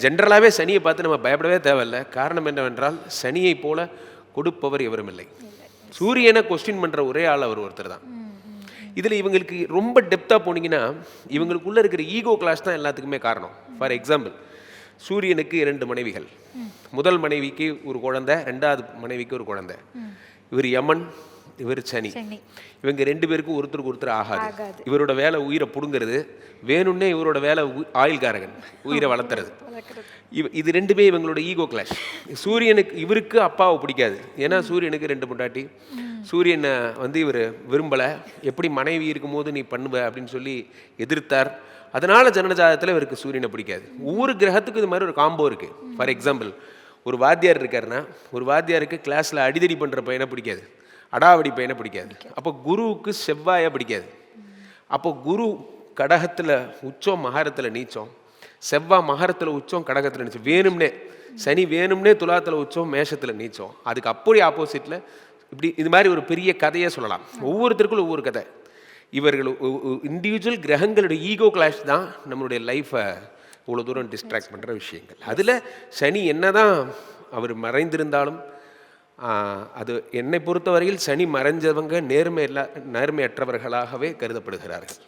ஜென்ரலாகவே சனியை பார்த்து நம்ம பயப்படவே தேவையில்லை. காரணம் என்னவென்றால் சனியை போல கொடுப்பவர் எவரும் இல்லை. சூரியனை கொஸ்டின் பண்ணுற ஒரே ஆள் அவர் ஒருத்தர் தான். இதில் இவங்களுக்கு ரொம்ப டெப்த்தாக போனீங்கன்னா இவங்களுக்குள்ளே இருக்கிற ஈகோ கிளாஸ் தான் எல்லாத்துக்குமே காரணம். ஃபார் எக்ஸாம்பிள், சூரியனுக்கு 2 மனைவிகள். முதல் மனைவிக்கு ஒரு குழந்தை, 2வது மனைவிக்கு ஒரு குழந்தை. இவர் யமன், இவர் சனி. இவங்க 2 பேருக்கும் ஒருத்தருக்கு ஒருத்தர் ஆகாது. இவரோட வேலை உயிரை பிடுங்கிறது, வேணும்னே இவரோட வேலை ஆயுள்காரகன், உயிரை வளர்த்துறது. இது 2மே இவங்களோட ஈகோ கிளாஷ். சூரியனுக்கு இவருக்கு அப்பாவை பிடிக்காது, ஏன்னா சூரியனுக்கு 2 பொண்டாட்டி. சூரியனை இவர் விரும்பலை, எப்படி மனைவி இருக்கும்போது நீ பண்ணுவ அப்படின்னு சொல்லி எதிர்த்தார். அதனால ஜனனஜாதத்தில் இவருக்கு சூரியனை பிடிக்காது. ஒவ்வொரு கிரகத்துக்கும் இது மாதிரி ஒரு காம்போ இருக்குது. ஃபார் எக்ஸாம்பிள், ஒரு வாத்தியார் இருக்காருன்னா ஒரு வாத்தியாருக்கு கிளாஸில் அடிதடி பண்ணுற பையனை பிடிக்காது, அடாவடி பையனை பிடிக்காது. அப்போ குருவுக்கு செவ்வாயை பிடிக்காது. அப்போ குரு கடகத்தில் உச்சம், மகரத்தில் நீச்சம். செவ்வாய் மகரத்தில் உச்சம், கடகத்தில் நீச்சம். வேணும்னே சனி வேணும்னே துலாத்தில் உச்சம், மேஷத்தில் நீச்சம். அதுக்கு அப்படி ஆப்போசிட்டில் இப்படி இது மாதிரி ஒரு பெரிய கதையை சொல்லலாம். ஒவ்வொருத்தருக்கும் ஒவ்வொரு கதை. இவர்கள் இண்டிவிஜுவல் கிரகங்களுடைய ஈகோ கிளாஷ் தான் நம்மளுடைய லைஃப்பை இவ்வளோ தூரம் டிஸ்ட்ராக்ட் பண்ணுற விஷயங்கள். அதில் சனி என்ன தான் அவர் மறைந்திருந்தாலும், அது என்னை பொறுத்தவரையில் சனி மறைஞ்சவங்க நேர்மையற்றவர்களாகவே கருதப்படுகிறார்கள்.